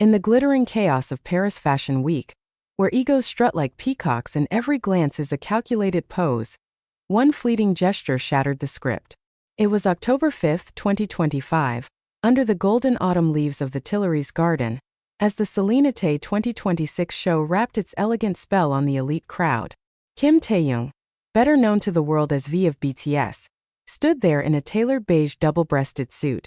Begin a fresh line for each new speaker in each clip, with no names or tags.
In the glittering chaos of Paris Fashion Week, where egos strut like peacocks and every glance is a calculated pose, one fleeting gesture shattered the script. It was October 5, 2025, under the golden autumn leaves of the Tuileries Garden, as the Céline Été 2026 show wrapped its elegant spell on the elite crowd. Kim Taehyung, better known to the world as V of BTS, stood there in a tailored beige double-breasted suit,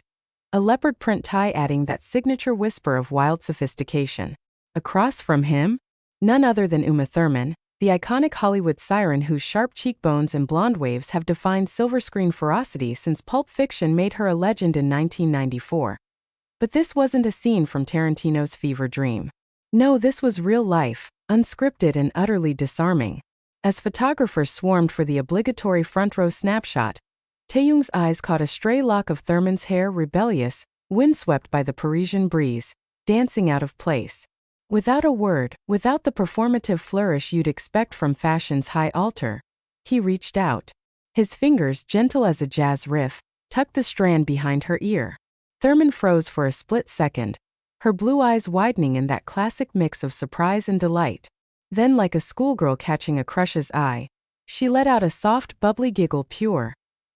a leopard print tie adding that signature whisper of wild sophistication. Across from him, none other than Thurman, the iconic Hollywood siren whose sharp cheekbones and blonde waves have defined silver screen ferocity since Pulp Fiction made her a legend in 1994. But this wasn't a scene from Tarantino's fever dream. No, this was real life, unscripted and utterly disarming. As photographers swarmed for the obligatory front-row snapshot, Taehyung's eyes caught a stray lock of Thurman's hair, rebellious, windswept by the Parisian breeze, dancing out of place. Without a word, without the performative flourish you'd expect from fashion's high altar, he reached out. His fingers, gentle as a jazz riff, tucked the strand behind her ear. Thurman froze for a split second, her blue eyes widening in that classic mix of surprise and delight. Then, like a schoolgirl catching a crush's eye, she let out a soft, bubbly giggle, pure,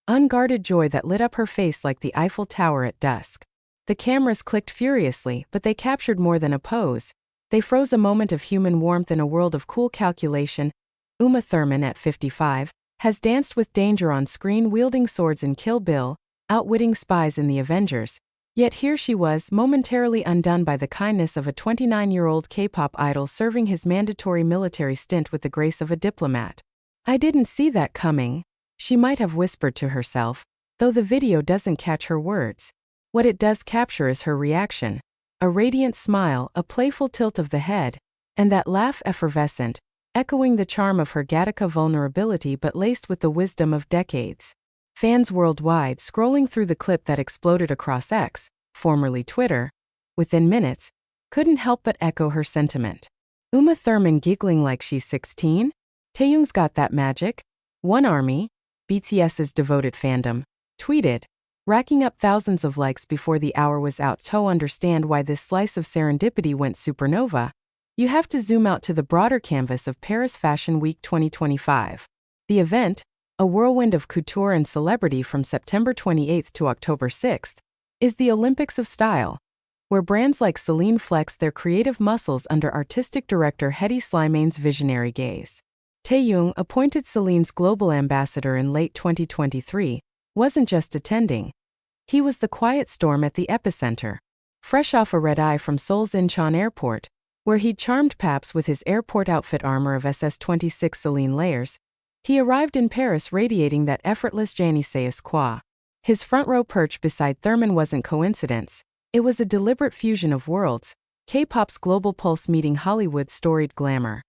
unguarded joy that lit up her face like the Eiffel Tower at dusk. The cameras clicked furiously, but they captured more than a pose. They froze a moment of human warmth in a world of cool calculation. Thurman, at 55, has danced with danger on screen, wielding swords in Kill Bill, outwitting spies in The Avengers. Yet here she was, momentarily undone by the kindness of a 29-year-old K-pop idol serving his mandatory military stint with the grace of a diplomat. "I didn't see that coming," she might have whispered to herself, though the video doesn't catch her words. What it does capture is her reaction. A radiant smile, a playful tilt of the head, and that laugh effervescent, echoing the charm of her Gattaca vulnerability but laced with the wisdom of decades. Fans worldwide, scrolling through the clip that exploded across X, formerly Twitter, within minutes, couldn't help but echo her sentiment. Thurman giggling like she's 16? Taehyung's got that magic. One Army, BTS's devoted fandom, tweeted, racking up thousands of likes before the hour was out. To understand why this slice of serendipity went supernova, you have to zoom out to the broader canvas of Paris Fashion Week 2025. The event, a whirlwind of couture and celebrity from September 28 to October 6, is the Olympics of style, where brands like Celine flex their creative muscles under artistic director Hedi Slimane's visionary gaze. Taehyung, appointed Celine's global ambassador in late 2023, wasn't just attending. He was the quiet storm at the epicenter. Fresh off a red-eye from Seoul's Incheon Airport, where he'd charmed Paps with his airport outfit armor of SS-26 Celine layers, he arrived in Paris radiating that effortless je ne sais quoi. His front-row perch beside Thurman wasn't coincidence. It was a deliberate fusion of worlds, K-pop's global pulse meeting Hollywood's storied glamour.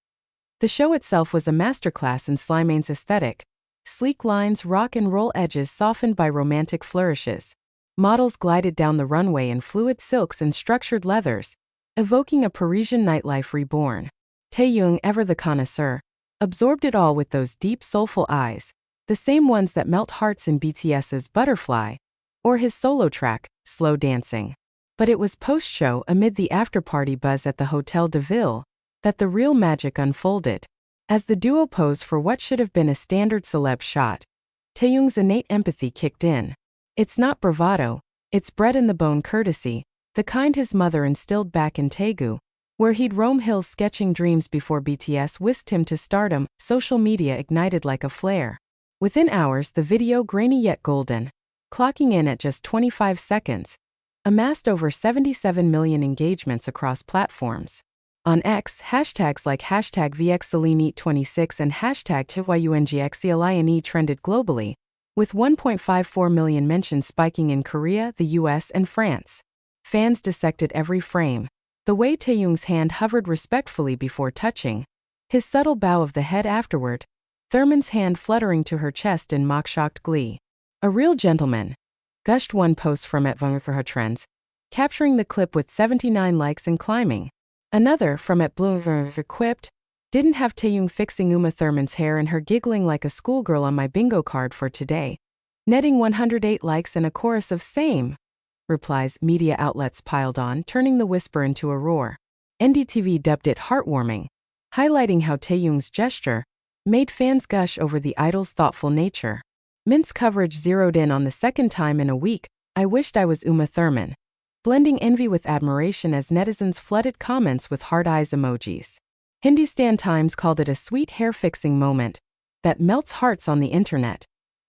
The show itself was a masterclass in Slimane's aesthetic. Sleek lines, rock and roll edges softened by romantic flourishes. Models glided down the runway in fluid silks and structured leathers, evoking a Parisian nightlife reborn. Taehyung, ever the connoisseur, absorbed it all with those deep, soulful eyes, the same ones that melt hearts in BTS's Butterfly, or his solo track, Slow Dancing. But it was post-show, amid the after-party buzz at the Hotel de Ville, that the real magic unfolded. As the duo posed for what should have been a standard celeb shot, Taehyung's innate empathy kicked in. It's not bravado, it's bred-in-the-bone courtesy, the kind his mother instilled back in Daegu, where he'd roam hills sketching dreams before BTS whisked him to stardom. Social media ignited like a flare. Within hours, the video, grainy yet golden, clocking in at just 25 seconds, amassed over 77 million engagements across platforms. On X, hashtags like #VXCelineEat26 and #TYUNGXELINE trended globally, with 1.54 million mentions spiking in Korea, the US, and France. Fans dissected every frame. The way Taehyung's hand hovered respectfully before touching, his subtle bow of the head afterward, Thurman's hand fluttering to her chest in mock-shocked glee. "A real gentleman," gushed one post from @Trends, capturing the clip with 79 likes and climbing. Another, from @Bloomberg, quipped, "Didn't have Taehyung fixing Thurman's hair and her giggling like a schoolgirl on my bingo card for today," netting 108 likes and a chorus of "Same." replies media outlets piled on, turning the whisper into a roar. NDTV dubbed it heartwarming, highlighting how Taehyung's gesture made fans gush over the idol's thoughtful nature. Mint's coverage zeroed in on the second time in a week, "I wished I was Uma Thurman," blending envy with admiration as netizens flooded comments with heart eyes emojis. Hindustan Times called it a sweet hair-fixing moment that melts hearts on the internet,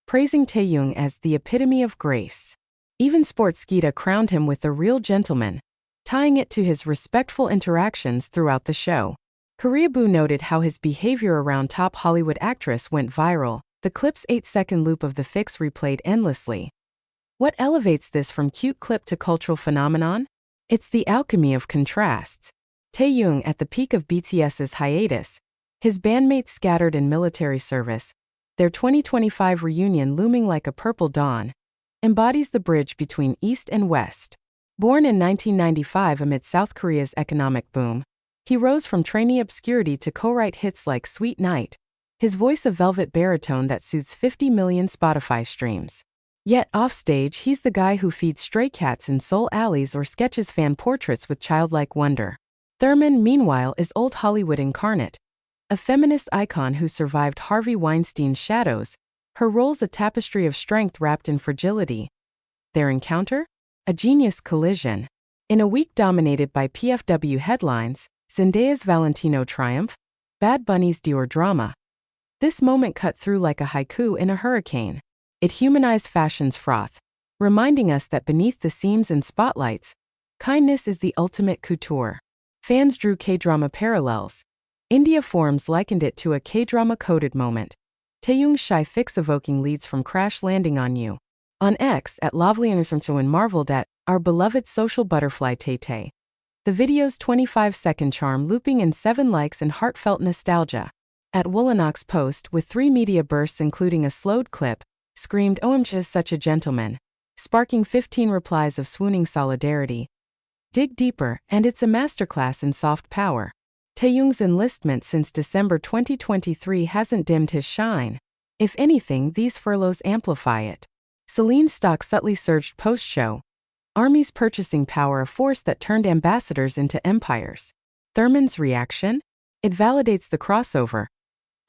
praising Taehyung as the epitome of grace. Even Sportskeeda crowned him with the real gentleman, tying it to his respectful interactions throughout the show. Koreaboo noted how his behavior around top Hollywood actress went viral, the clip's 8-second loop of the fix replayed endlessly. What elevates this from cute clip to cultural phenomenon? It's the alchemy of contrasts. Taehyung at the peak of BTS's hiatus, his bandmates scattered in military service, their 2025 reunion looming like a purple dawn, embodies the bridge between East and West. Born in 1995 amid South Korea's economic boom, he rose from trainee obscurity to co-write hits like Sweet Night, his voice a velvet baritone that soothes 50 million Spotify streams. Yet offstage, he's the guy who feeds stray cats in Seoul alleys or sketches fan portraits with childlike wonder. Thurman, meanwhile, is old Hollywood incarnate, a feminist icon who survived Harvey Weinstein's shadows, her role's a tapestry of strength wrapped in fragility. Their encounter? A genius collision. In a week dominated by PFW headlines, Zendaya's Valentino triumph, Bad Bunny's Dior drama. This moment cut through like a haiku in a hurricane. It humanized fashion's froth, reminding us that beneath the seams and spotlights, kindness is the ultimate couture. Fans drew K-drama parallels. India forums likened it to a K-drama-coded moment. Taehyung's shy fix evoking leads from Crash Landing on You. On X, at Lovely_and marveled at our beloved social butterfly Tay. The video's 25-second charm looping in 7 likes and heartfelt nostalgia. At Woolanox post, with 3 media bursts including a slowed clip, screamed "OMG is such a gentleman," sparking 15 replies of swooning solidarity. Dig deeper, and it's a masterclass in soft power. Taehyung's enlistment since December 2023 hasn't dimmed his shine. If anything, these furloughs amplify it. Celine's stock subtly surged post-show. Army's purchasing power, a force that turned ambassadors into empires. Thurman's reaction? It validates the crossover.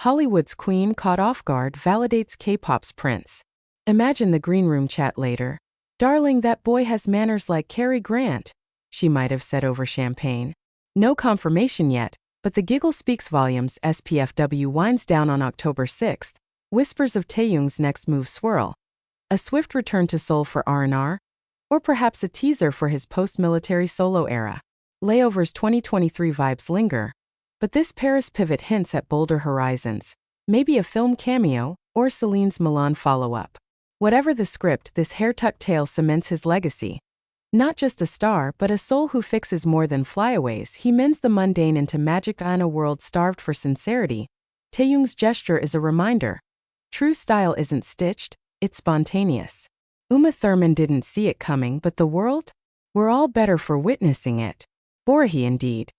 Hollywood's queen caught off guard validates K-pop's prince. Imagine the green room chat later. "Darling, that boy has manners like Cary Grant," she might have said over champagne. No confirmation yet, but the giggle speaks volumes. SPFW winds down on October 6th. Whispers of Taehyung's next move swirl. A swift return to Seoul for R&R? Or perhaps a teaser for his post-military solo era. Layover's 2023 vibes linger, but this Paris pivot hints at bolder horizons. Maybe a film cameo, or Celine's Milan follow-up. Whatever the script, this hair-tucked tale cements his legacy. Not just a star, but a soul who fixes more than flyaways. He mends the mundane into magic in a world starved for sincerity. Taehyung's gesture is a reminder. True style isn't stitched, it's spontaneous. Uma Thurman didn't see it coming, but the world? We're all better for witnessing it. Borhi indeed.